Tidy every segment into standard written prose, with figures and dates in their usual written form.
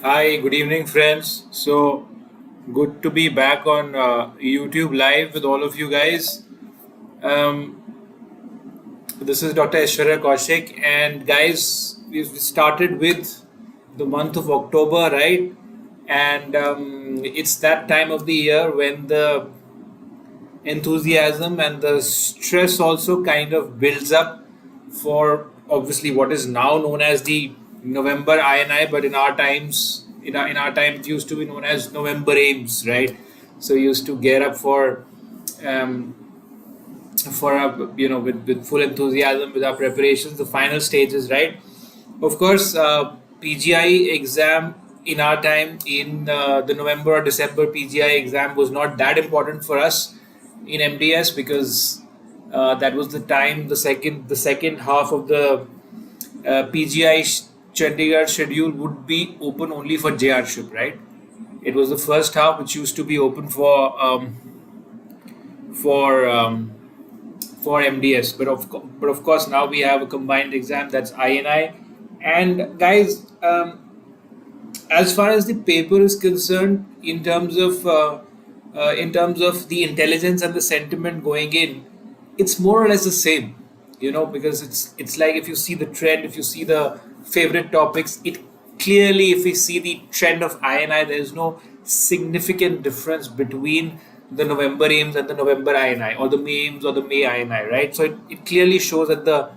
Hi, good evening, friends. So good to be back on YouTube live with all of you guys. Um, this is Dr. Aishvarya Kaushik, and guys, we've started with the month of October, right? And it's that time of the year when the enthusiasm and the stress also kind of builds up for obviously what is now known as the November INI, but in our times, in our time, it used to be known as November aims, right? So we used to gear up um, with full enthusiasm with our preparations, the final stages, right? Of course, PGI exam in our time in the November or December PGI exam was not that important for us in MDS because that was the time the second half of the PGI Chandigarh schedule would be open only for JR-ship, right? It was the first half which used to be open for for MDS. But of course now we have a combined exam that's INI. And guys, as far as the paper is concerned, in terms of the intelligence and the sentiment going in, it's more or less the same, because it's like if you see the trend, if you see the favorite topics, it clearly, if we see the trend of INI, there is no significant difference between the November aims and the November INI, or the May aims or the May INI, right? So it clearly shows that the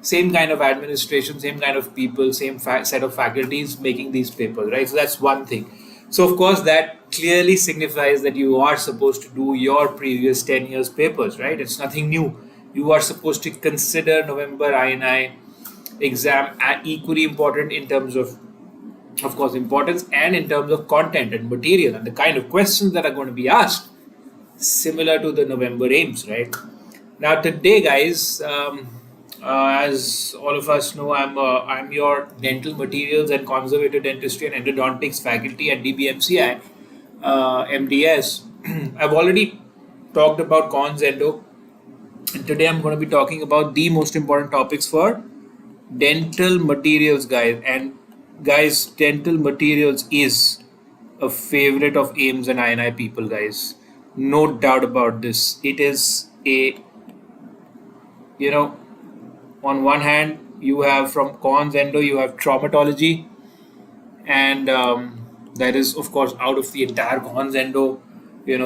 same kind of administration, same kind of people, same set of faculties making these papers, right? So that's one thing. So of course that clearly signifies that you are supposed to do your previous 10 years papers, right? It's nothing new. You are supposed to consider November INI exam equally important in terms of course, importance, and in terms of content and material and the kind of questions that are going to be asked, similar to the November aims, right? Now today, guys, as all of us know, I'm your dental materials and conservative dentistry and endodontics faculty at DBMCI, MDS. I've already talked about cons endo, and today I'm going to be talking about the most important topics for dental materials, guys. And guys, dental materials is a favorite of AIMS and INI people, guys. No doubt about this. It is a, you know, on one hand, you have from cons endo, you have traumatology, and that is, of course, out of the entire cons endo.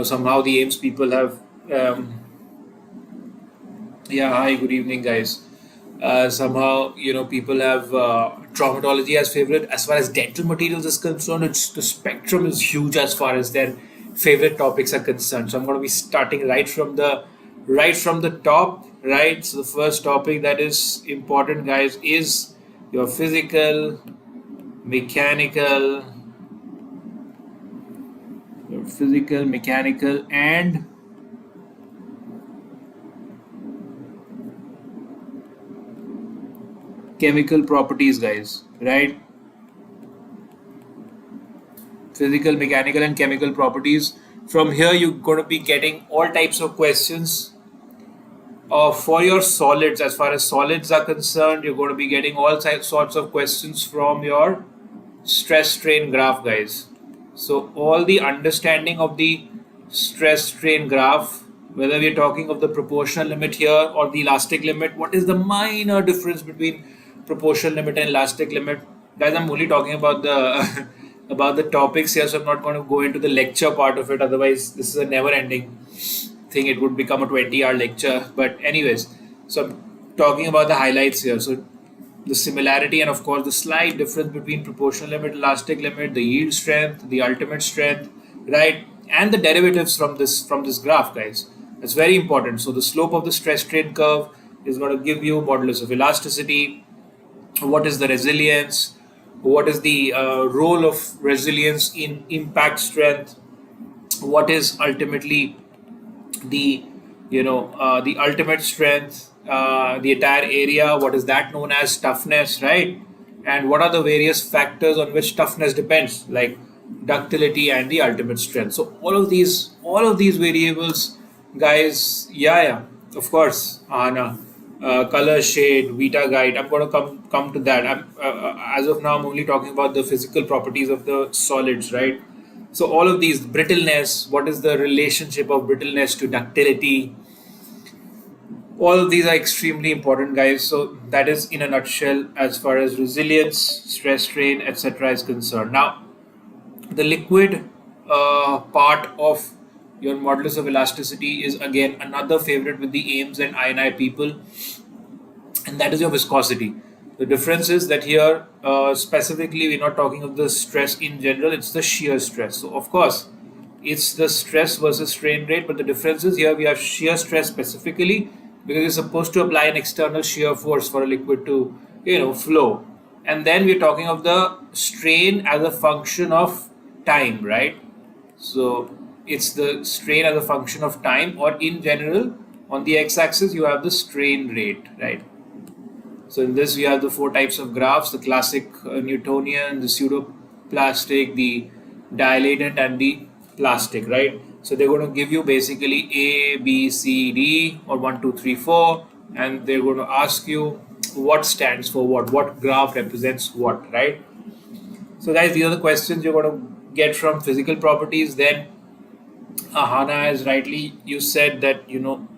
Somehow the AIMS people have, yeah, hi, good evening, guys. Somehow, people have traumatology as favorite. As far as dental materials is concerned, it's the spectrum is huge as far as their favorite topics are concerned. So I'm going to be starting right from the top, right? So the first topic that is important, guys, is your mechanical, mechanical, and chemical properties, guys, right? Physical, mechanical, and chemical properties. From here, you're going to be getting all types of questions. For your solids, as far as solids are concerned, you're going to be getting all sorts of questions from your stress strain graph, guys. So all the understanding of the stress strain graph, whether we're talking of the proportional limit here or the elastic limit, what is the minor difference between proportional limit and elastic limit? Guys, I'm only talking about the about the topics here, so I'm not going to go into the lecture part of it. Otherwise, this is a never-ending thing. It would become a 20-hour lecture. But anyways, so I'm talking about the highlights here. So the similarity and of course the slight difference between proportional limit, elastic limit, the yield strength, the ultimate strength, right? And the derivatives from this graph, guys. That's very important. So the slope of the stress strain curve is going to give you modulus of elasticity, what is the resilience, what is the role of resilience in impact strength, what is ultimately the the ultimate strength, the entire area, what is that known as toughness, right? And what are the various factors on which toughness depends, like ductility and the ultimate strength. So all of these variables, guys. Yeah, of course, Anna. color shade, Vita guide. I'm going to come to that. As of now, I'm only talking about the physical properties of the solids, right? So all of these brittleness, what is the relationship of brittleness to ductility? All of these are extremely important, guys. So that is in a nutshell as far as resilience, stress strain, etc. is concerned. Now, the liquid part of your modulus of elasticity is again another favorite with the AIMS and INI people, and that is your viscosity. The difference is that here, specifically, we're not talking of the stress in general, it's the shear stress. So, of course, it's the stress versus strain rate, but the difference is here we have shear stress specifically because you're supposed to apply an external shear force for a liquid to, flow. And then we're talking of the strain as a function of time, right? So, it's the strain as a function of time, or in general, on the x-axis, you have the strain rate, right? So in this, we have the four types of graphs: the classic Newtonian, the pseudoplastic, the dilatant, and the plastic, right? So they're going to give you basically A, B, C, D, or 1, 2, 3, 4, and they're going to ask you what stands for what graph represents what, right? So guys, these are the questions you're going to get from physical properties. Then Ahana, as rightly you said that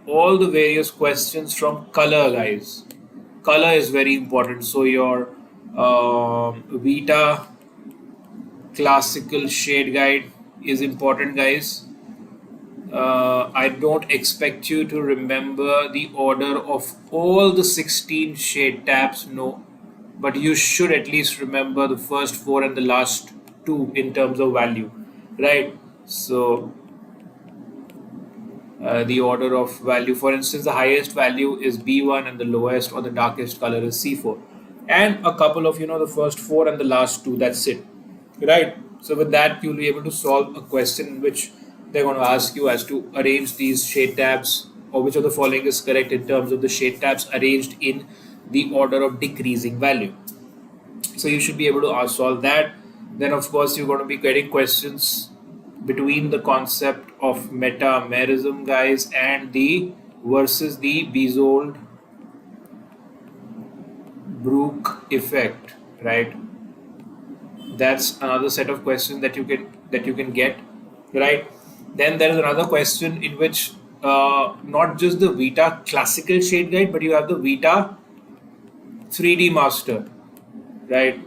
all the various questions from color, guys. Color is very important. So your Vita classical shade guide is important, guys. I don't expect you to remember the order of all the 16 shade tabs, no, but you should at least remember the first four and the last two in terms of value, right? So the order of value, for instance, the highest value is B1 and the lowest or the darkest color is C4, and a couple of the first four and the last two, that's it, right? So with that, you'll be able to solve a question in which they're going to ask you as to arrange these shade tabs, or which of the following is correct in terms of the shade tabs arranged in the order of decreasing value. So you should be able to solve that. Then of course you're going to be getting questions between the concept of metamerism, guys, and the versus the Bezold-Brooke effect, right? That's another set of questions that you can get, right? Then there is another question in which not just the Vita classical shade guide, but you have the Vita 3D master, right?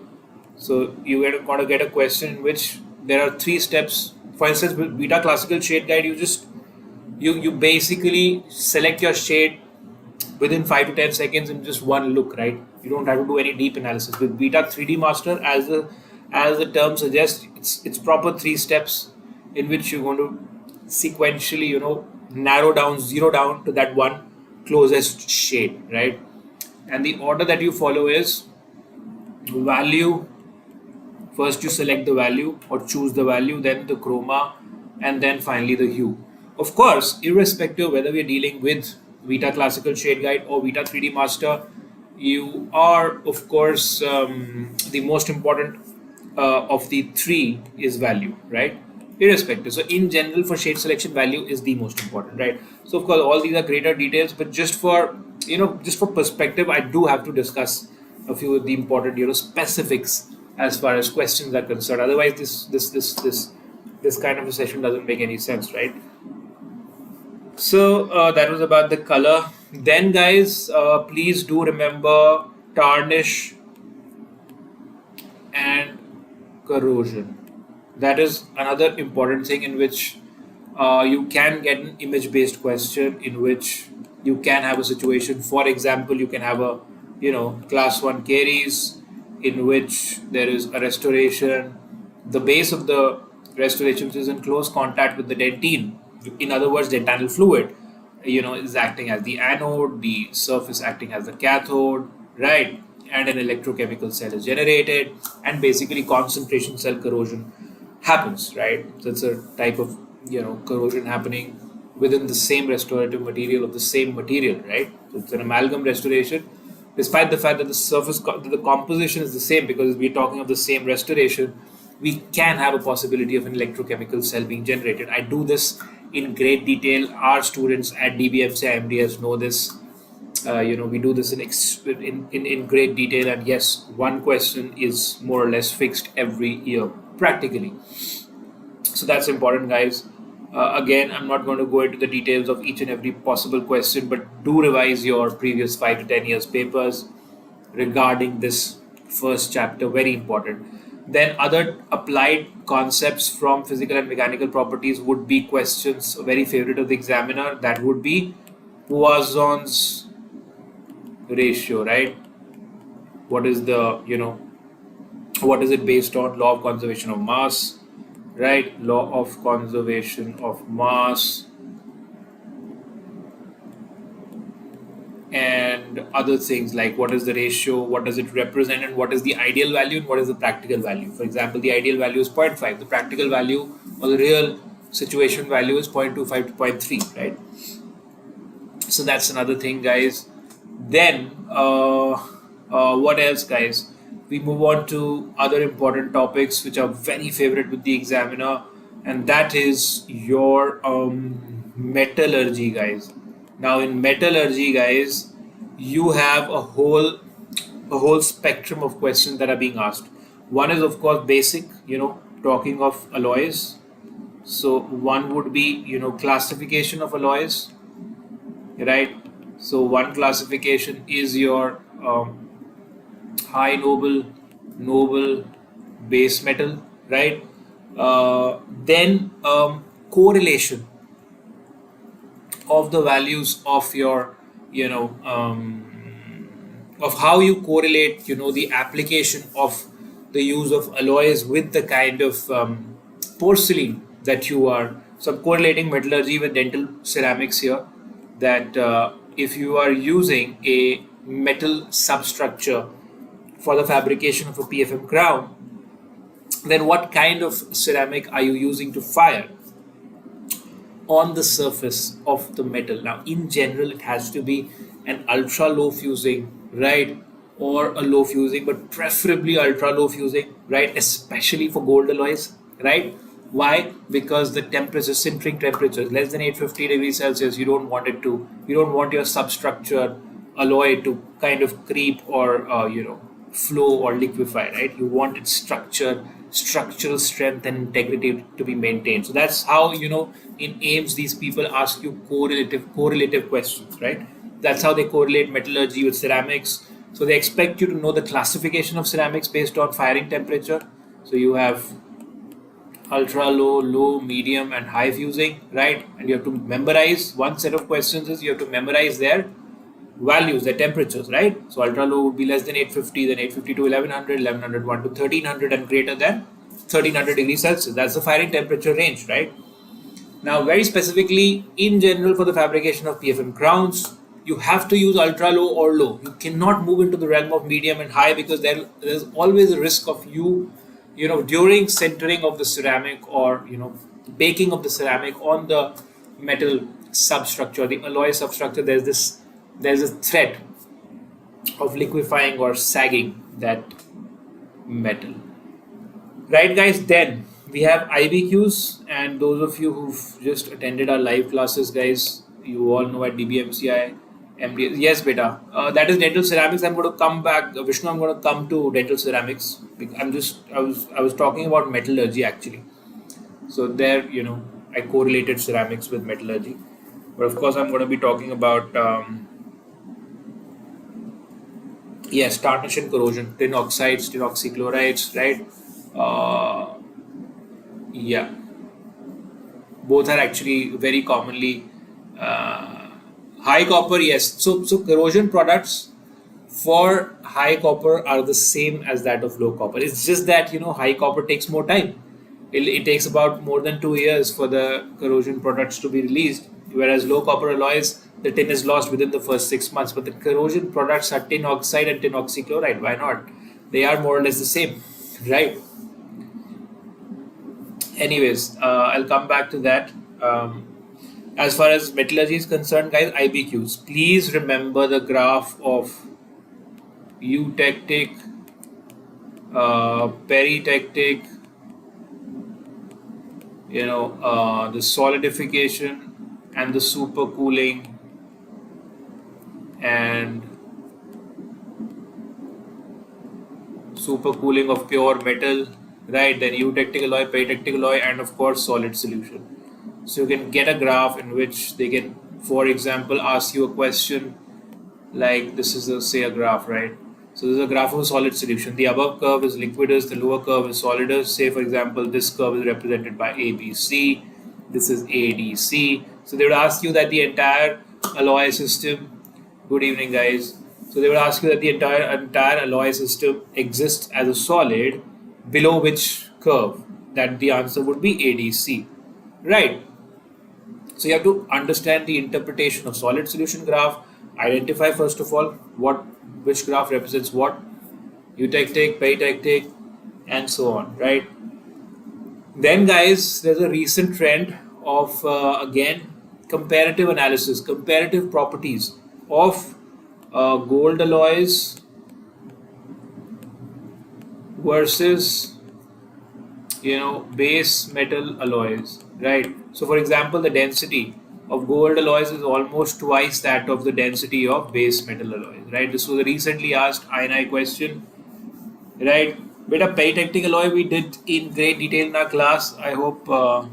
So you are going to get a question in which there are three steps. For instance, with Vita classical shade guide, you basically select your shade within 5 to 10 seconds in just one look, right? You don't have to do any deep analysis. With Vita 3D master, as the term suggests, it's proper three steps in which you're going to sequentially zero down to that one closest shade, right? And the order that you follow is value. First you select the value or choose the value, then the chroma, and then finally the hue. Of course, irrespective of whether we are dealing with Vita classical shade guide or Vita 3D master, you are of course the most important of the three is value, right? Irrespective. So in general, for shade selection, value is the most important, right? So of course all these are greater details, but just for perspective, I do have to discuss a few of the important specifics as far as questions are concerned. Otherwise this kind of a session doesn't make any sense, right? So that was about the color. Then guys, please do remember tarnish and corrosion. That is another important thing in which you can get an image based question, in which you can have a situation. For example, you can have a class 1 caries in which there is a restoration. The base of the restoration is in close contact with the dentine. In other words, dentinal fluid is acting as the anode, the surface acting as the cathode, right? And an electrochemical cell is generated, and basically concentration cell corrosion happens, right? So it's a type of corrosion happening within the same restorative material of the same material, right? So it's an amalgam restoration, despite the fact that the composition is the same, because we're talking of the same restoration. We can have a possibility of an electrochemical cell being generated. I do this in great detail. Our students at DBMCI MDS know this. We do this in great detail, and yes, one question is more or less fixed every year practically. So that's important, guys. Again, I'm not going to go into the details of each and every possible question, but do revise your previous 5 to 10 years papers regarding this first chapter. Very important. Then other applied concepts from physical and mechanical properties would be questions, a very favorite of the examiner. That would be Poisson's ratio, right? What is the, what is it based on? Law of conservation of mass, right? Law of conservation of mass and other things like what is the ratio, what does it represent, and what is the ideal value and what is the practical value. For example, the ideal value is 0.5, the practical value or the real situation value is 0.25 to 0.3, right? So that's another thing, guys. Then what else, guys? We move on to other important topics which are very favorite with the examiner, and that is your metallurgy, guys. Now in metallurgy, guys, you have a whole spectrum of questions that are being asked. One is of course basic, talking of alloys. So one would be, classification of alloys, right? So one classification is your high noble base metal, right? Then correlation of the values of your, of how you correlate, the application of the use of alloys with the kind of porcelain that you are. So I'm correlating metallurgy with dental ceramics here. That if you are using a metal substructure for the fabrication of a PFM crown, then what kind of ceramic are you using to fire on the surface of the metal? Now, in general, it has to be an ultra low fusing, right? Or a low fusing, but preferably ultra low fusing, right? Especially for gold alloys, right? Why? Because the temperature, sintering temperature, less than 850 degrees Celsius, you don't want it to, you don't want your substructure alloy to kind of creep or, flow or liquefy, right? You want its structural strength and integrity to be maintained. So that's how, in AIMS, these people ask you correlative questions, right? That's how they correlate metallurgy with ceramics. So they expect you to know the classification of ceramics based on firing temperature. So you have ultra low, low, medium, and high fusing, right? And you have to memorize one set of questions is you have to memorize their values, their temperatures, right? So ultra low would be less than 850, then 850 to 1100, 1100 1 to 1300, and greater than 1300 degrees Celsius. That's the firing temperature range, right? Now, very specifically, in general, for the fabrication of PFM crowns, you have to use ultra low or low. You cannot move into the realm of medium and high because there's always a risk of you, during sintering of the ceramic or, baking of the ceramic on the metal substructure, the alloy substructure, there's a threat of liquefying or sagging that metal. Right, guys? Then we have IBQs, and those of you who've just attended our live classes, guys, you all know at DBMCI, MD. Yes, beta. That is dental ceramics. I'm going to come back, Vishnu. I'm going to come to dental ceramics. I was talking about metallurgy actually. So there, I correlated ceramics with metallurgy, but of course, I'm going to be talking about. Yes, tarnish and corrosion, tin oxides, tin oxychlorides, right? Yeah, both are actually very commonly high copper. Yes, so corrosion products for high copper are the same as that of low copper. It's just that high copper takes more time. It takes about more than 2 years for the corrosion products to be released, whereas low copper alloys, the tin is lost within the first 6 months. But the corrosion products are tin oxide and tin oxychloride. Why not? They are more or less the same, right? Anyways, I'll come back to that. As far as metallurgy is concerned, guys, IBQs. Please remember the graph of eutectic, peritectic, the solidification and the supercooling and supercooling of pure metal, right? Then eutectic alloy, peritectic alloy, and of course solid solution. So you can get a graph in which they can, for example, ask you a question like this is a, say a graph, right? So this is a graph of a solid solution. The above curve is liquidus, the lower curve is solidus. Say for example, this curve is represented by ABC, this is ADC. So they would ask you that the entire alloy system, good evening guys. So they would ask you that the entire alloy system exists as a solid below which curve, that the answer would be ADC, right? So you have to understand the interpretation of solid solution graph, identify first of all which graph represents what, eutectic, peritectic, and so on, right? Then guys, there's a recent trend of again comparative analysis, comparative properties of gold alloys versus base metal alloys, right? So for example, the density of gold alloys is almost twice that of the density of base metal alloys, right? This was a recently asked INI question, right? Beta peritectic alloy we did in great detail in our class. I hope so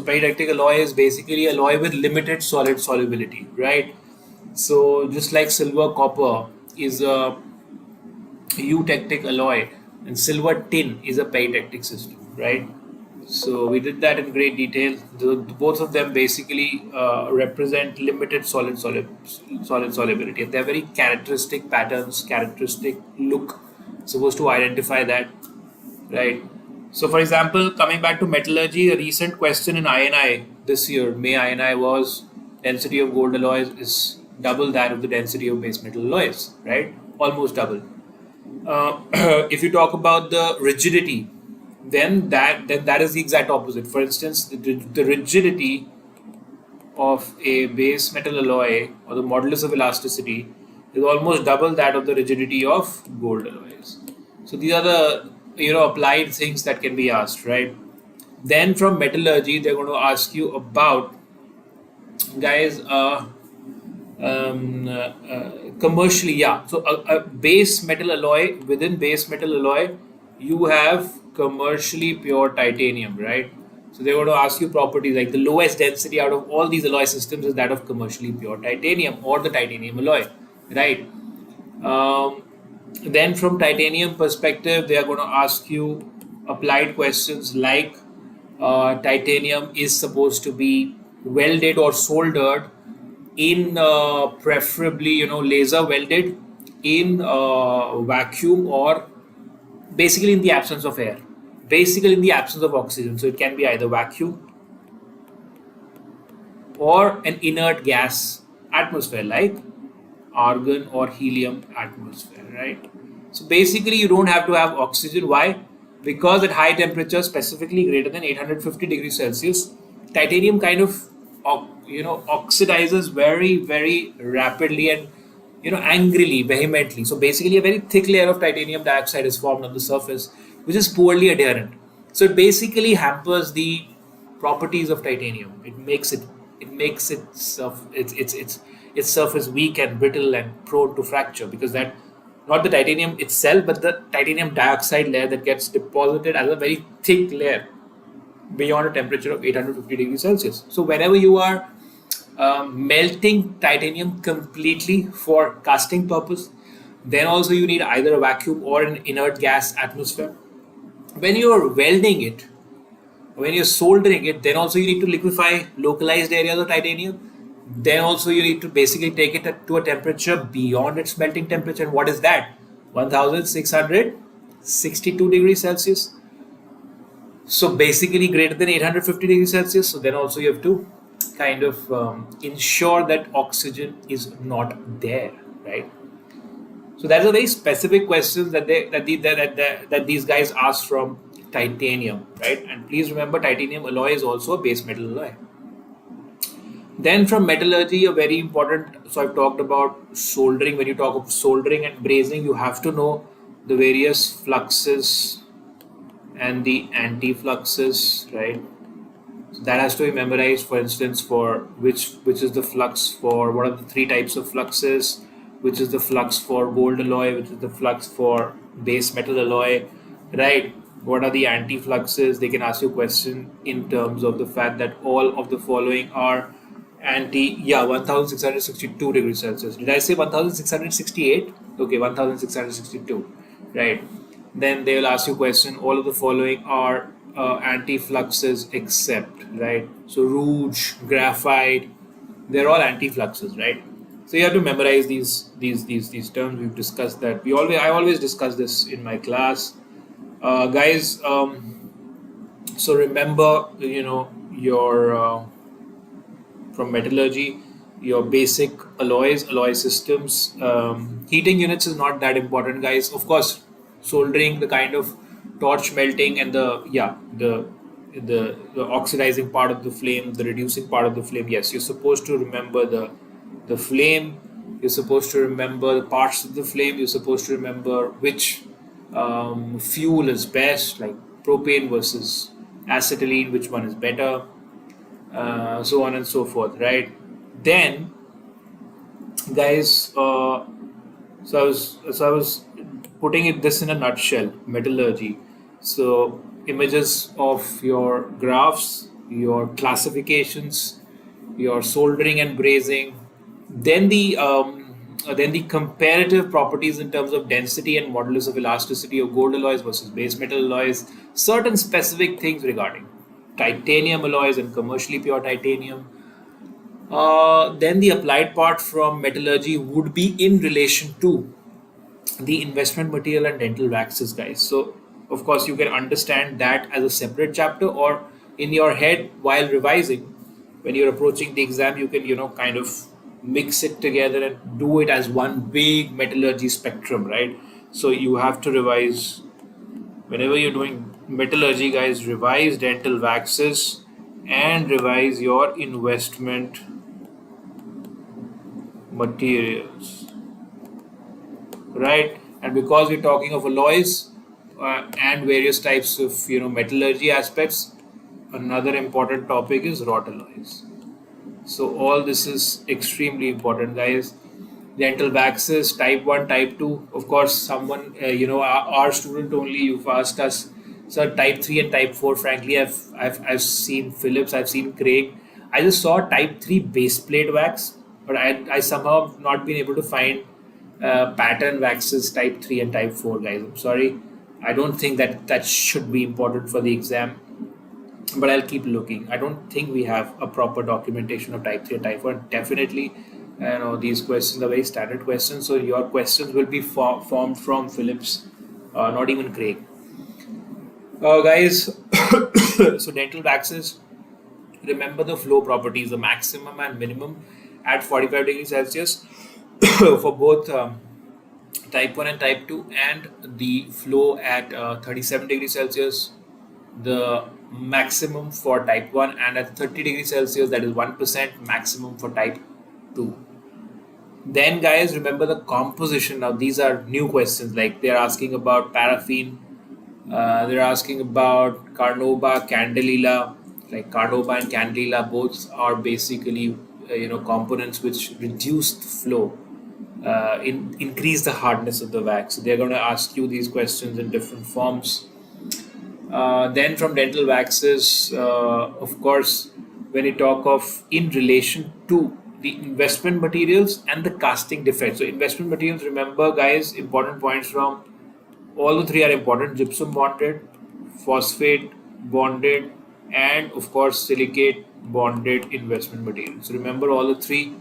peritectic alloy is basically alloy with limited solid solubility, right? So just like silver copper is a eutectic alloy and silver tin is a peritectic system, right? So we did that in great detail. Both of them basically represent limited solid solubility. They're very characteristic patterns, characteristic look, supposed to identify that, right? So for example, coming back to metallurgy, a recent question in INI this year, May INI, was density of gold alloys is double that of the density of base metal alloys, right? Almost double. If you talk about the rigidity, then that is the exact opposite. For instance, the rigidity of a base metal alloy, or the modulus of elasticity, is almost double that of the rigidity of gold alloys. So these are the applied things that can be asked, right? Then from metallurgy, they're going to ask you about, guys, commercially, yeah. So a base metal alloy, within base metal alloy, you have commercially pure titanium, right? So they want to ask you properties like the lowest density out of all these alloy systems is that of commercially pure titanium or the titanium alloy, right? Then from titanium perspective, they are going to ask you applied questions like titanium is supposed to be welded or soldered in preferably laser welded in vacuum, or basically in the absence of air, basically in the absence of oxygen. So it can be either vacuum or an inert gas atmosphere like argon or helium atmosphere, right? So basically you don't have to have oxygen. Why? Because at high temperature, specifically greater than 850 degrees Celsius, titanium kind of oxidizes very, very rapidly and angrily, vehemently. So basically a very thick layer of titanium dioxide is formed on the surface, which is poorly adherent. So it basically hampers the properties of titanium. It makes its surface weak and brittle and prone to fracture, because that, not the titanium itself, but the titanium dioxide layer that gets deposited as a very thick layer beyond a temperature of 850 degrees Celsius. So whenever you are melting titanium completely for casting purpose, then also you need either a vacuum or an inert gas atmosphere. When you are welding it, when you're soldering it, then also you need to liquefy localized areas of titanium. Then also you need to basically take it to a temperature beyond its melting temperature. And what is that? 1662 degrees Celsius. So basically greater than 850 degrees Celsius. So then also you have to kind of ensure that oxygen is not there, right? So that's a very specific question that these guys ask from titanium, right? And please remember, titanium alloy is also a base metal alloy. Then from metallurgy, a very important, so I've talked about soldering. When you talk of soldering and brazing, you have to know the various fluxes and the anti-fluxes, right? That has to be memorized. For instance, for which is the flux for what are the three types of fluxes, which is the flux for gold alloy, which is the flux for base metal alloy, right? What are the anti-fluxes? They can ask you a question in terms of the fact that all of the following are anti, yeah, 1662 degrees Celsius. Did I say 1668? Okay, 1662, right? Then they will ask you a question. All of the following are anti-fluxes except, right? So rouge, graphite, they're all anti-fluxes, right? So you have to memorize these terms. We've discussed that. I always discuss this in my class, guys. So remember, your from metallurgy, your basic alloys, alloy systems. Heating units is not that important, guys. Of course, soldering, the kind of torch melting, and the oxidizing part of the flame, the reducing part of the flame. Yes, you're supposed to remember the flame. You're supposed to remember the parts of the flame. You're supposed to remember which fuel is best, like propane versus acetylene, which one is better, so on and so forth, right? Then, guys, so I was putting it this in a nutshell: metallurgy. So images of your graphs, your classifications, your soldering and brazing, then the comparative properties in terms of density and modulus of elasticity of gold alloys versus base metal alloys, certain specific things regarding titanium alloys and commercially pure titanium. Then the applied part from metallurgy would be in relation to the investment material and dental waxes, guys. So, of course, you can understand that as a separate chapter, or in your head while revising. When you're approaching the exam, you can, kind of mix it together and do it as one big metallurgy spectrum, right? So, you have to revise whenever you're doing metallurgy, guys. Revise dental waxes and revise your investment materials, right? And because we're talking of alloys and various types of metallurgy aspects, another important topic is wrought alloys. So all this is extremely important, guys. Dental waxes, type 1, type 2. Of course, someone, our student only, you've asked us, so type 3 and type 4, frankly, I've seen Phillips, I've seen Craig. I just saw type 3 base plate wax, but I somehow have not been able to find pattern waxes type 3 and type 4, guys. I'm sorry. I don't think that should be important for the exam, but I'll keep looking. I don't think we have a proper documentation of type 3 and type 4. Definitely, these questions are very standard questions. So your questions will be formed from Phillips, not even Craig. Guys, so dental waxes, remember the flow properties, the maximum and minimum at 45 degrees Celsius for both type 1 and type 2, and the flow at 37 degrees Celsius, the maximum for type 1, and at 30 degrees Celsius, that is 1% maximum for type 2. Then, guys, remember the composition. Now, these are new questions, like they're asking about paraffin, they're asking about carnauba, candelilla. Like carnauba and candelilla, both are basically components which reduce the flow, increase the hardness of the wax. So they're going to ask you these questions in different forms. Then from dental waxes, of course, when you talk of in relation to the investment materials and the casting defect. So investment materials, remember, guys, important points from all the three are important: gypsum bonded, phosphate bonded, and of course silicate bonded investment materials. So remember all the three.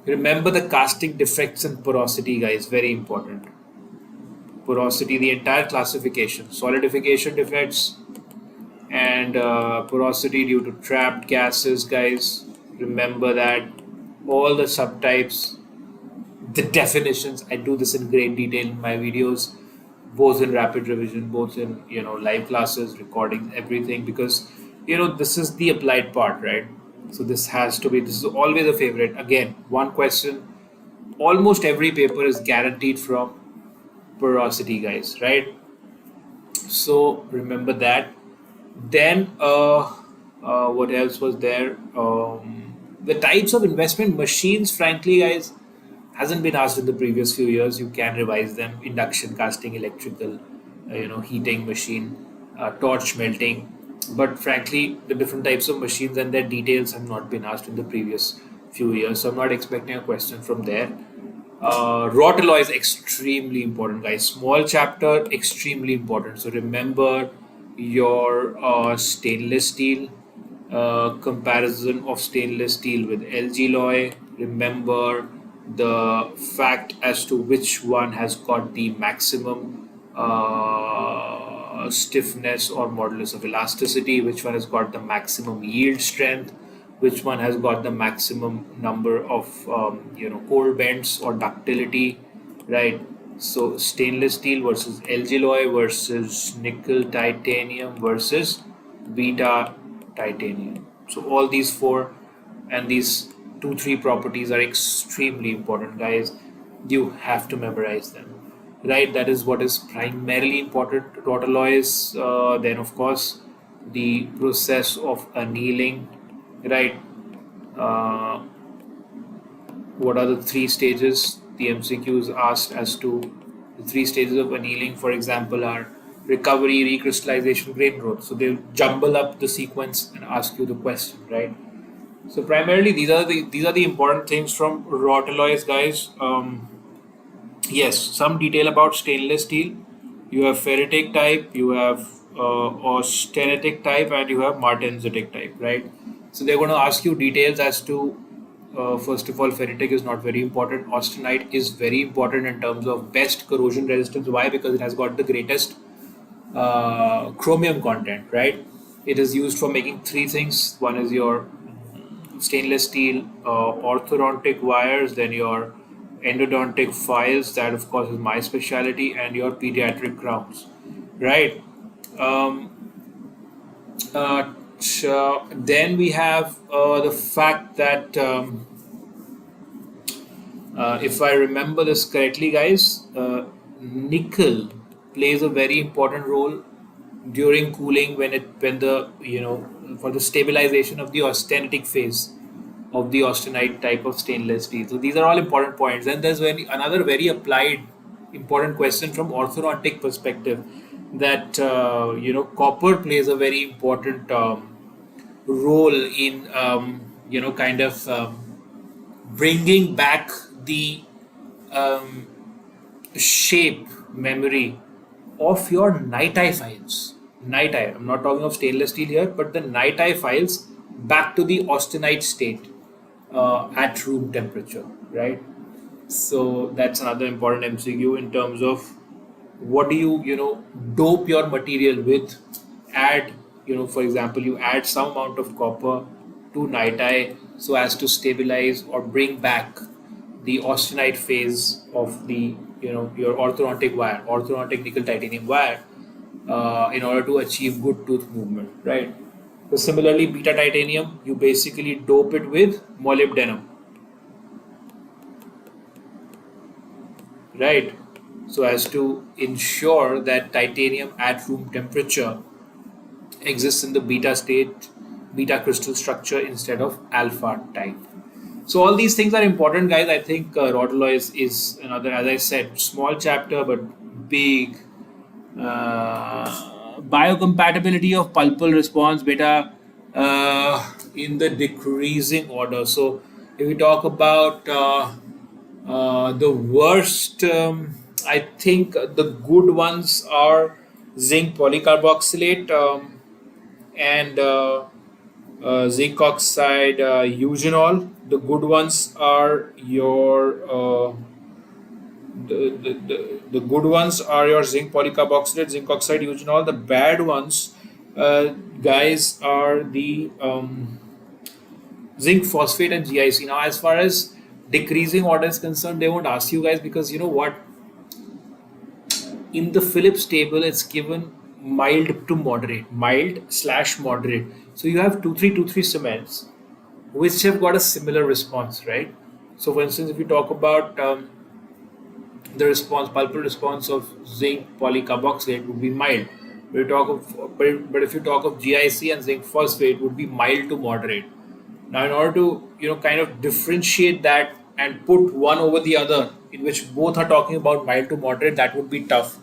Remember the casting defects and porosity, guys, very important. Porosity, the entire classification: solidification defects and porosity due to trapped gases, guys. Remember that. All the subtypes, the definitions. I do this in great detail in my videos, both in rapid revision, both in live classes, recording everything, because this is the applied part, right? So this is always a favorite. Again, one question, almost every paper is guaranteed from porosity, guys, right? So remember that. Then What else was there? The types of investment machines, frankly, guys, hasn't been asked in the previous few years. You can revise them: induction, casting, electrical, heating machine, torch melting. But frankly, the different types of machines and their details have not been asked in the previous few years. So I'm not expecting a question from there. Wrought alloy is extremely important, guys. Small chapter, extremely important. So remember your stainless steel, comparison of stainless steel with LG alloy. Remember the fact as to which one has got the maximum stiffness or modulus of elasticity, which one has got the maximum yield strength, which one has got the maximum number of cold bends or ductility, right? So stainless steel versus LG alloy versus nickel titanium versus beta titanium. So all these four and these two three properties are extremely important, guys. You have to memorize them, right? That is what is primarily important. Wrought alloys, then of course the process of annealing, right? uh, what are the three stages? The MCQs asked as to the three stages of annealing, for example, are recovery, recrystallization, grain growth. So they'll jumble up the sequence and ask you the question, right? So primarily these are the important things from wrought alloys, guys. Yes, some detail about stainless steel. You have ferritic type, you have austenitic type, and you have martensitic type, right? So they're going to ask you details as to, first of all, ferritic is not very important. Austenite is very important in terms of best corrosion resistance. Why? Because it has got the greatest chromium content, right? It is used for making three things. One is your stainless steel orthodontic wires, then your endodontic files, that of course is my specialty, and your pediatric crowns, right? Um, then we have the fact that if I remember this correctly, guys, nickel plays a very important role during cooling when the for the stabilization of the austenitic phase of the austenite type of stainless steel. So these are all important points. Then there's another very applied important question from orthodontic perspective, that copper plays a very important role in kind of bringing back the um, shape memory of your NITI files. NITI, I'm not talking of stainless steel here, but the NITI files back to the austenite state at room temperature, right? So that's another important MCQ in terms of what do you dope your material with. Add, for example, you add some amount of copper to NITI so as to stabilize or bring back the austenite phase of the your orthodontic wire, orthodontic nickel titanium wire, in order to achieve good tooth movement, right? So similarly, beta titanium, you basically dope it with molybdenum, right? So as to ensure that titanium at room temperature exists in the beta state, beta crystal structure instead of alpha type. So all these things are important, guys. I think wrought alloy is another, as I said, small chapter but big. Biocompatibility of pulpal response beta in the decreasing order. So if we talk about the worst, I think the good ones are zinc polycarboxylate, and zinc oxide eugenol. The good ones are your the good ones are your zinc polycarboxylate, zinc oxide eugenol. The bad ones, guys, are the zinc phosphate and GIC. Now, as far as decreasing order is concerned, they won't ask you guys, because you know what? In the Phillips table, it's given mild to moderate, mild slash moderate. So you have 2323 cements which have got a similar response, right? So, for instance, if you talk about the response, pulpal response of zinc polycarboxylate would be mild, But if you talk of GIC and zinc phosphate, would be mild to moderate. Now, in order to kind of differentiate that and put one over the other, in which both are talking about mild to moderate, that would be tough.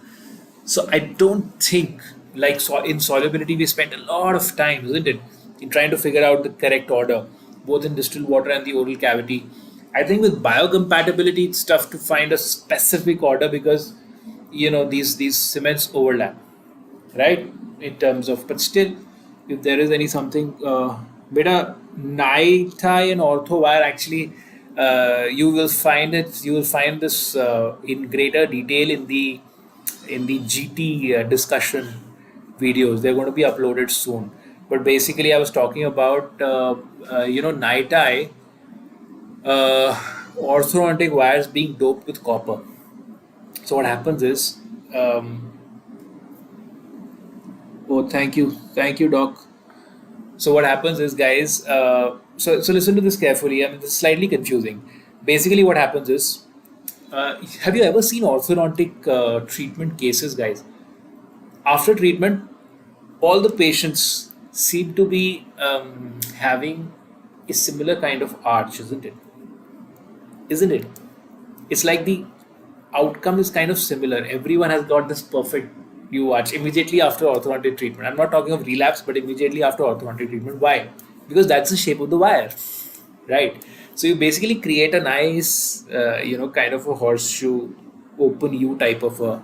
So I don't think, like in solubility, we spend a lot of time, isn't it, in trying to figure out the correct order, both in distilled water and the oral cavity. I think with biocompatibility, it's tough to find a specific order because these cements overlap, right? In terms of, but still, if there is any something, beta nitai and ortho wire actually, you will find this in greater detail in the GT discussion videos. They're going to be uploaded soon. But basically, I was talking about nitai, uh, orthodontic wires being doped with copper. So what happens is, um, oh, thank you, doc. So what happens is, guys, so listen to this carefully. I mean, this is slightly confusing. Basically, what happens is, have you ever seen orthodontic treatment cases, guys? After treatment, all the patients seem to be having a similar kind of arch, isn't it? Isn't it? It's like the outcome is kind of similar. Everyone has got this perfect view arch immediately after orthodontic treatment. I'm not talking of relapse, but immediately after orthodontic treatment. Why? Because that's the shape of the wire, right? So you basically create a nice, kind of a horseshoe, open U type of a,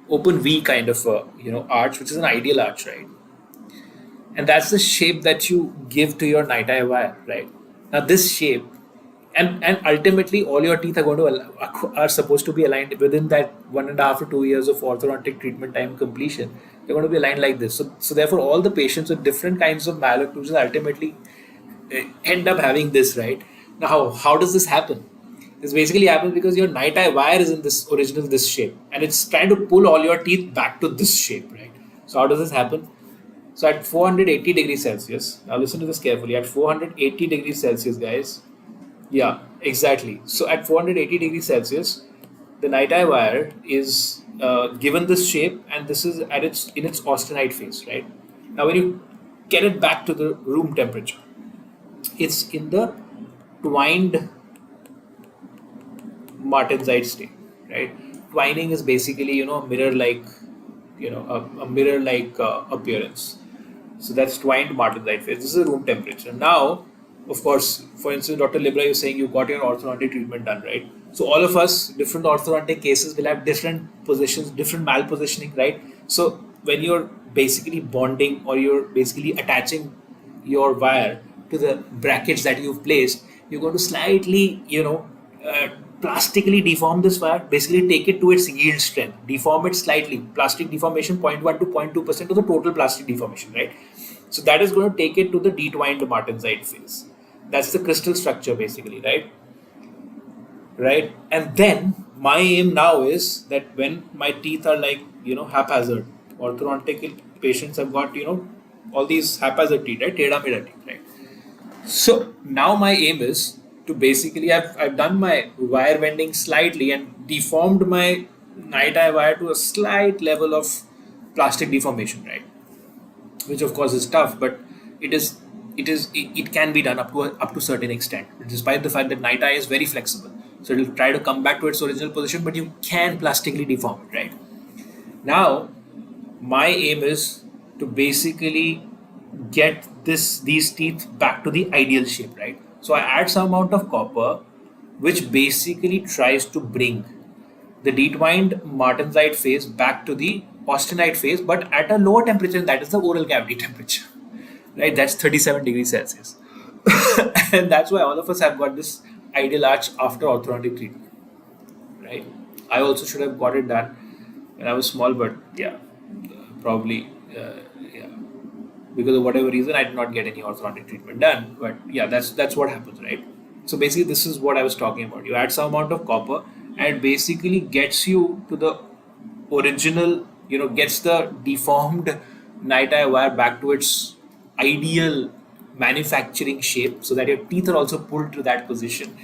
open V kind of a, arch, which is an ideal arch, right? And that's the shape that you give to your night eye wire, right? Now this shape, and ultimately all your teeth are going to are supposed to be aligned within that 1.5 to 2 years of orthodontic treatment time completion. They're going to be aligned like this. So therefore, all the patients with different kinds of malocclusions ultimately end up having this, right? Now, how does this happen? This basically happens because your night eye wire is in this original this shape, and it's trying to pull all your teeth back to this shape, right? So how does this happen? So at 480 degrees Celsius, now listen to this carefully. At 480 degrees Celsius, guys, yeah, exactly. So at 480 degrees Celsius, the night eye wire is given this shape, and this is at its in its austenite phase, right? Now, when you get it back to the room temperature, it's in the twined martensite state, right? Twining is basically mirror like, a mirror like appearance. So that's twined martensite phase. This is room temperature. Now, of course, for instance, Dr. Libra, you're saying you got your orthodontic treatment done, right? So all of us, different orthodontic cases will have different positions, different malpositioning, right? So when you're basically bonding or you're basically attaching your wire to the brackets that you've placed, you're going to slightly, plastically deform this wire, basically take it to its yield strength, deform it slightly, plastic deformation 0.1 to 0.2% of the total plastic deformation, right? So that is going to take it to the detwined martensite phase. That's the crystal structure basically, right? Right. And then my aim now is that when my teeth are like, haphazard, orthodontic patients have got, all these haphazard teeth, right? Teda meda teeth, right? So now my aim is to basically, I've done my wire bending slightly and deformed my night eye wire to a slight level of plastic deformation, right? Which of course is tough, but it can be done up to certain extent, despite the fact that night eye is very flexible. So it'll try to come back to its original position, but you can plastically deform it, right? Now, my aim is to basically get these teeth back to the ideal shape, right? So I add some amount of copper, which basically tries to bring the detwined martensite phase back to the austenite phase, but at a lower temperature, and that is the oral cavity temperature, right? That's 37 degrees Celsius. And that's why all of us have got this ideal arch after orthodontic treatment, right? I also should have got it done when I was small, but yeah, probably, yeah, because of whatever reason, I did not get any orthodontic treatment done. But yeah, that's what happens, right? So basically, this is what I was talking about. You add some amount of copper, and it basically gets you to the original, gets the deformed night eye wire back to its ideal manufacturing shape, so that your teeth are also pulled to that position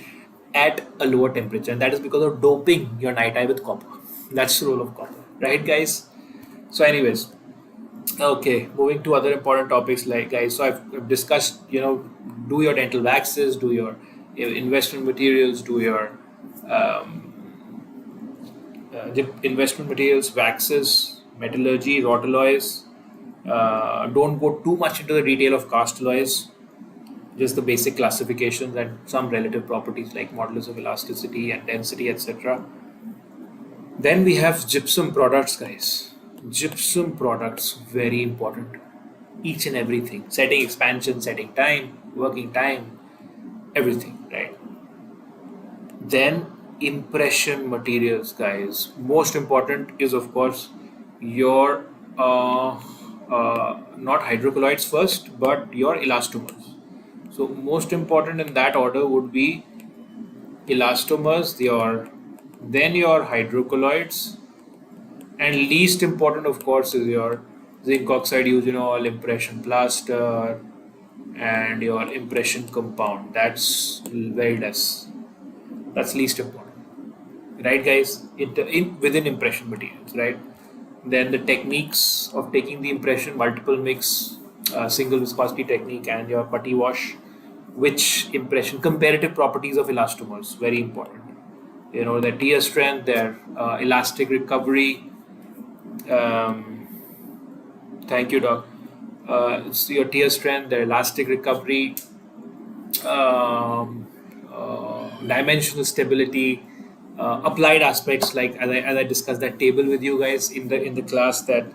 at a lower temperature, and that is because of doping your night eye with copper. That's the role of copper, right, guys? So, anyways, Okay, moving to other important topics, like guys. So I've discussed, do your dental waxes, do your investment materials, do your um, investment materials, waxes, metallurgy, wrought alloys. Don't go too much into the detail of cast alloys, just the basic classifications and some relative properties like modulus of elasticity and density, etc. Then we have gypsum products, guys. Gypsum products, very important. Each and everything. Setting expansion, setting time, working time, everything, right? Then impression materials, guys. Most important is, of course, your not hydrocolloids first, but your elastomers. So most important in that order would be elastomers, then your hydrocolloids, and least important, of course, is your zinc oxide eugenol, impression plaster, and your impression compound. That's very less. That's least important, right, guys? Within impression materials, right? Then the techniques of taking the impression, multiple mix, single viscosity technique, and your putty wash. Which impression, comparative properties of elastomers, very important. Their tear strength, their elastic recovery. Um, Thank you, doc. It's your tear strength, their elastic recovery, um, dimensional stability, applied aspects, like as I discussed that table with you guys in the class, that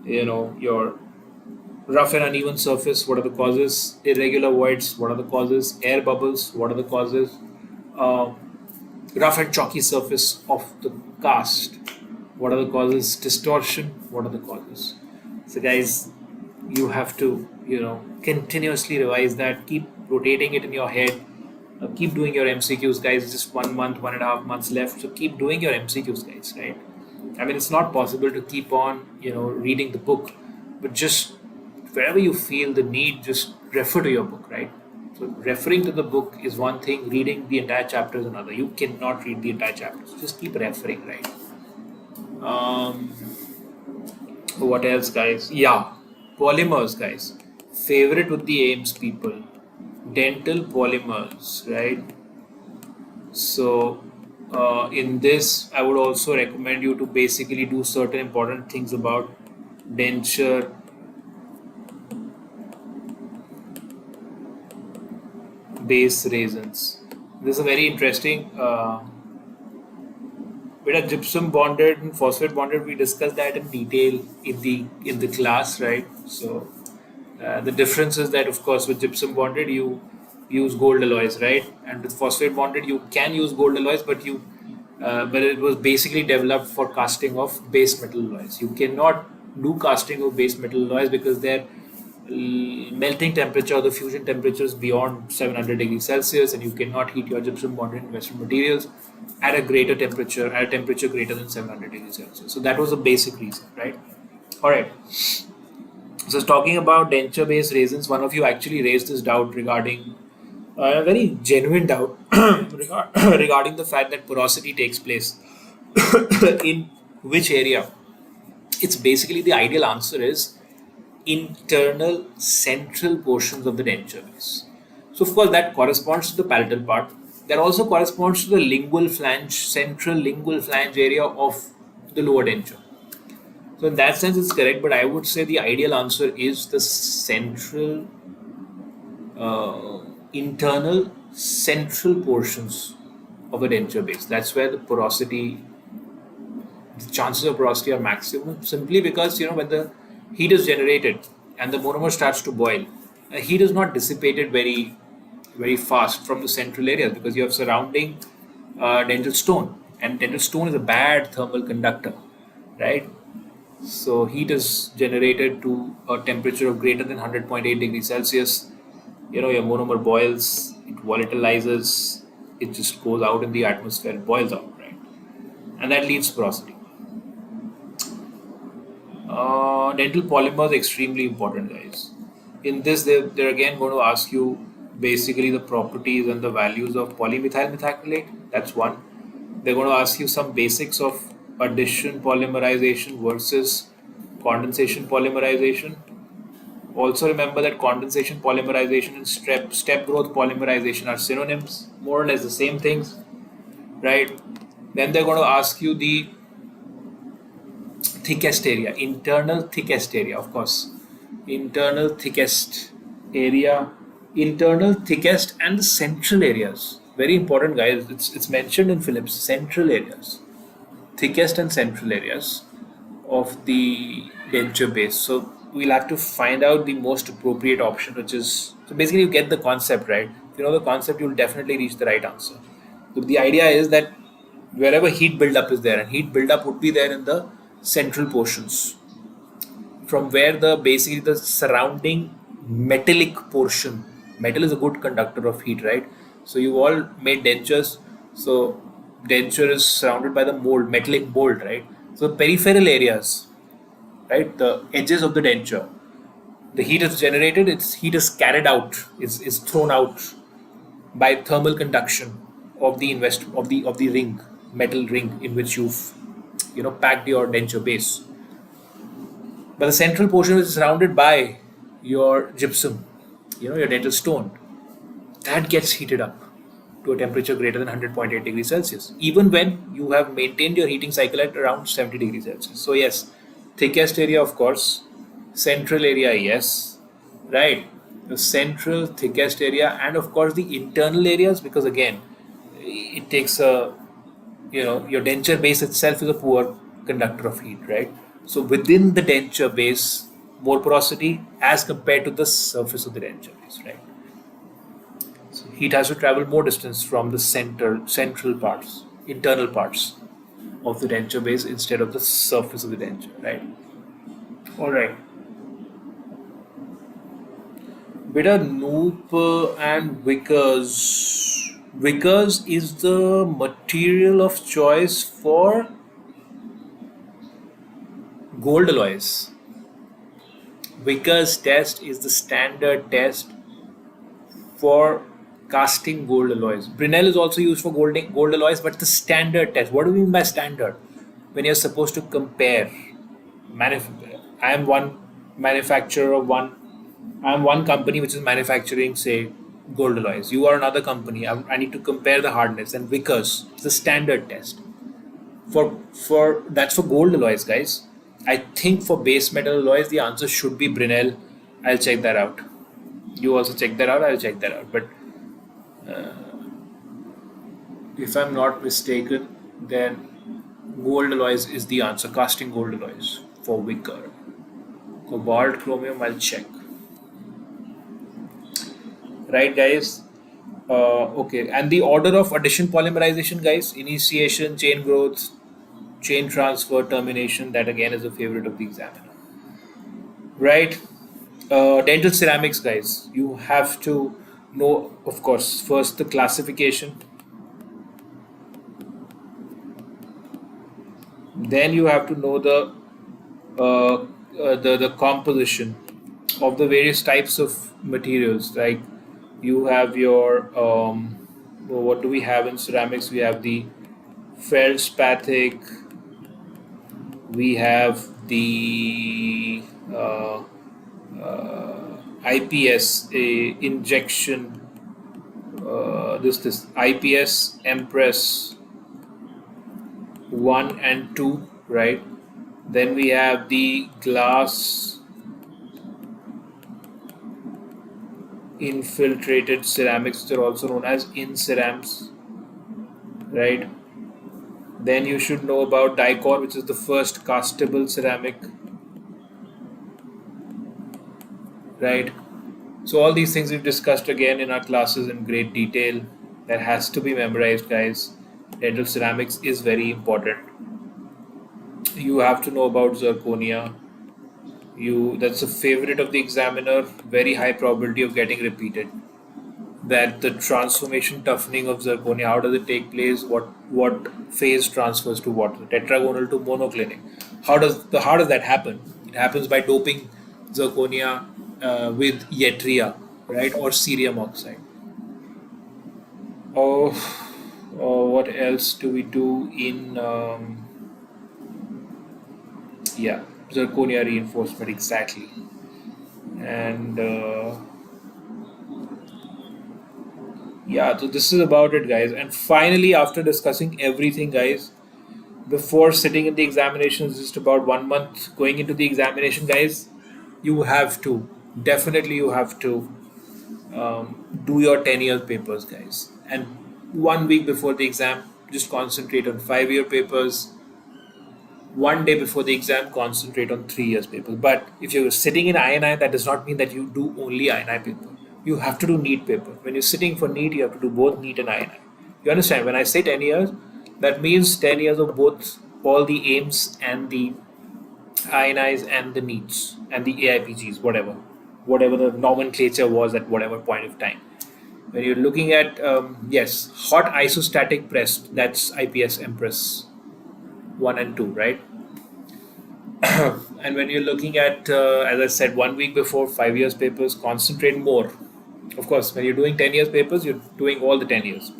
your rough and uneven surface, what are the causes? Irregular voids, what are the causes? Air bubbles, what are the causes? Uh, Rough and chalky surface of the cast, what are the causes? Distortion, what are the causes? So, guys, you have to continuously revise that, keep rotating it in your head, keep doing your MCQs, guys. Just 1 month, 1.5 months left, so keep doing your MCQs, guys, right? I mean, it's not possible to keep on reading the book, but just wherever you feel the need, just refer to your book, right? So referring to the book is one thing, reading the entire chapter is another. You cannot read the entire chapter, so just keep referring, right? um what else, guys? Yeah, polymers, guys. Favorite with the AIMS people, dental polymers, right? So in this, I would also recommend you to basically do certain important things about denture base resins. This is a very interesting bit of gypsum bonded and phosphate bonded. We discussed that in detail in the class, right? So the difference is that, of course, with gypsum bonded you use gold alloys, right? And with phosphate bonded you can use gold alloys, but it was basically developed for casting of base metal alloys. You cannot do casting of base metal alloys because their melting temperature, the fusion temperature, is beyond 700 degrees Celsius, and you cannot heat your gypsum bonded investment materials at a temperature greater than 700 degrees Celsius. So that was the basic reason, right? All right. So talking about denture based resins, one of you actually raised this doubt regarding a very genuine doubt regarding the fact that porosity takes place in which area. It's basically, the ideal answer is internal central portions of the denture base. So of course that corresponds to the palatal part. That also corresponds to the lingual flange, central lingual flange area of the lower denture. So in that sense, it's correct. But I would say the ideal answer is the central, internal central portions of a denture base. That's where the chances of porosity are maximum. Simply because when the heat is generated and the monomer starts to boil, heat is not dissipated very very fast from the central areas because you have surrounding dental stone, and dental stone is a bad thermal conductor, right? So heat is generated to a temperature of greater than 100.8 degrees Celsius. Your monomer boils, it volatilizes, it just goes out in the atmosphere, it boils out, right? And that leads porosity. Dental polymers extremely important, guys. In this, they're again going to ask you basically the properties and the values of polymethyl methacrylate. That's one. They're going to ask you some basics of addition polymerization versus condensation polymerization. Also remember that condensation polymerization and step growth polymerization are synonyms, more or less the same things, right? Then they're going to ask you the thickest area, internal thickest area, of course. Internal thickest area, internal thickest and the central areas. Very important, guys. It's mentioned in Phillips. Central areas, thickest and central areas of the denture base. So we'll have to find out the most appropriate option, which is, so basically you get the concept right. If you know the concept, you'll definitely reach the right answer. So the idea is that wherever heat buildup is there, and heat buildup would be there in the central portions, from where the basically the surrounding metallic portion, metal is a good conductor of heat, right? So you all made dentures, so denture is surrounded by the mold, metallic mold, right? So peripheral areas, right, the edges of the denture, the heat is generated, its heat is carried out, is thrown out by thermal conduction of the of the ring, metal ring in which you've packed your denture base. But the central portion is surrounded by your gypsum, your dental stone, that gets heated up to a temperature greater than 100.8 degrees Celsius, even when you have maintained your heating cycle at around 70 degrees Celsius. So yes, thickest area, of course, central area, yes, right? The central thickest area, and of course the internal areas, because again, it takes a, your denture base itself is a poor conductor of heat, right? So within the denture base, more porosity as compared to the surface of the denture base, right? So heat has to travel more distance from the central parts, internal parts of the denture base instead of the surface of the denture, right? All right. Beta Noop and Vickers. Vickers is the material of choice for gold alloys. Vickers test is the standard test for casting gold alloys. Brinell is also used for gold alloys, but the standard test. What do we mean by standard? When you're supposed to compare, I am one manufacturer of one. I am one company which is manufacturing, say, gold alloys. You are another company. I need to compare the hardness. And Vickers is the standard test for that's for gold alloys, guys. I think for base metal alloys, the answer should be Brinell. I'll check that out. You also check that out. I'll check that out. But if I'm not mistaken, then gold alloys is the answer. Casting gold alloys for Wicker. Cobalt, chromium, I'll check. Right, guys? Okay. And the order of addition polymerization, guys: initiation, chain growth, chain transfer, termination. That again is a favorite of the examiner. Right? Dental ceramics, guys. You have to know, of course, first the classification. Then you have to know the composition of the various types of materials. Like you have your what do we have in ceramics? We have the feldspathic. We have the IPS injection. This IPS Empress 1 and 2, right? Then we have the glass infiltrated ceramics, which are also known as incerams, right? Then you should know about Dicor, which is the first castable ceramic, right? So all these things we've discussed again in our classes in great detail. That has to be memorized, guys. Dental ceramics is very important. You have to know about zirconia. That's a favorite of the examiner. Very high probability of getting repeated. That the transformation toughening of zirconia. How does it take place? What phase transfers to what? Tetragonal to monoclinic. How does that happen? It happens by doping zirconia with yttria, right, or cerium oxide. Oh, what else do we do in? Yeah, Zirconia reinforcement, exactly. And yeah, so this is about it, guys. And finally, after discussing everything, guys, before sitting in the examinations, just about 1 month going into the examination, guys, you have to, definitely you have to do your 10-year papers, guys. And 1 week before the exam, just concentrate on 5-year papers. 1 day before the exam, concentrate on 3 years papers. But if you're sitting in INI, that does not mean that you do only INI paper. You have to do NEET paper. When you're sitting for NEET, you have to do both NEET and INI. You understand? When I say 10 years, that means 10 years of both, all the aims and the INIs and the NEETs and the AIPGs, whatever the nomenclature was at whatever point of time. When you're looking at, yes, hot isostatic pressed, that's IPS Empress 1 and 2, right? And when you're looking at, as I said, 1 week before 5 years papers, concentrate more. Of course, when you're doing 10 years papers, you're doing all the 10 years.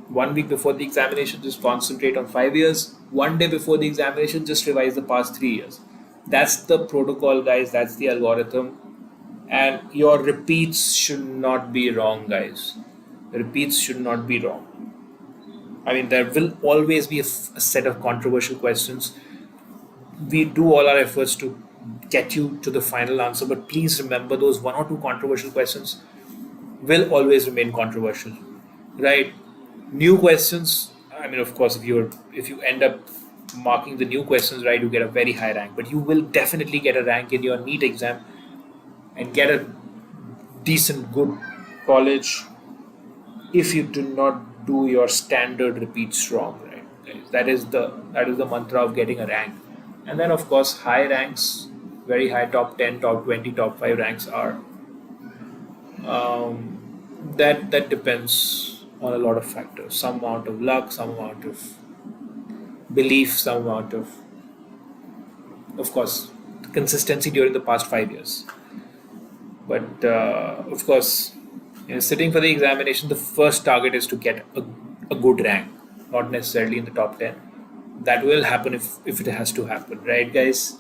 1 week before the examination, just concentrate on 5 years. 1 day before the examination, just revise the past 3 years. That's the protocol, guys. That's the algorithm. And your repeats should not be wrong, guys. Repeats should not be wrong. I mean, there will always be a set of controversial questions. We do all our efforts to get you to the final answer, but please remember those one or two controversial questions will always remain controversial, right? New questions. I mean, of course, if you end up marking the new questions right, you get a very high rank. But you will definitely get a rank in your NEET exam and get a decent, good college if you do not do your standard repeats wrong, right? Guys? That is the mantra of getting a rank. And then of course high ranks, very high top 10, top 20, top 5 ranks are that depends on a lot of factors. Some amount of luck, some amount of belief, some amount of course, consistency during the past 5 years. But of course, sitting for the examination, the first target is to get a good rank, not necessarily in the top 10. That will happen if it has to happen, right, guys?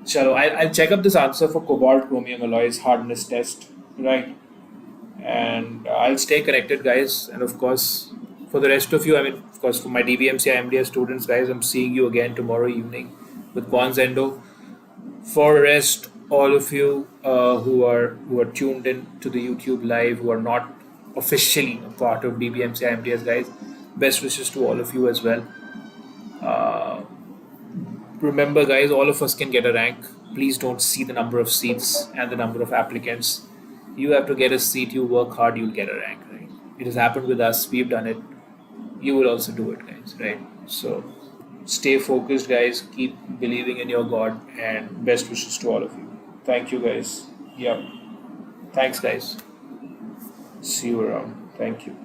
Chalo, I'll check up this answer for cobalt chromium alloys hardness test, right? And I'll stay connected, guys. And of course, for the rest of you, I mean, of course, for my DBMCI MDS students, guys, I'm seeing you again tomorrow evening with Quanz Endo. For rest, all of you who are tuned in to the YouTube live, who are not officially a part of DBMCI MDS, guys, best wishes to all of you as well. Uh, Remember, guys, all of us can get a rank. Please don't see the number of seats and the number of applicants. You have to get a seat. You work hard, you'll get a rank. Right? It has happened with us. We've done it. You will also do it, guys. Right? So stay focused, guys. Keep believing in your God, and best wishes to all of you. Thank you, guys. Yep. Thanks, guys. See you around. Thank you.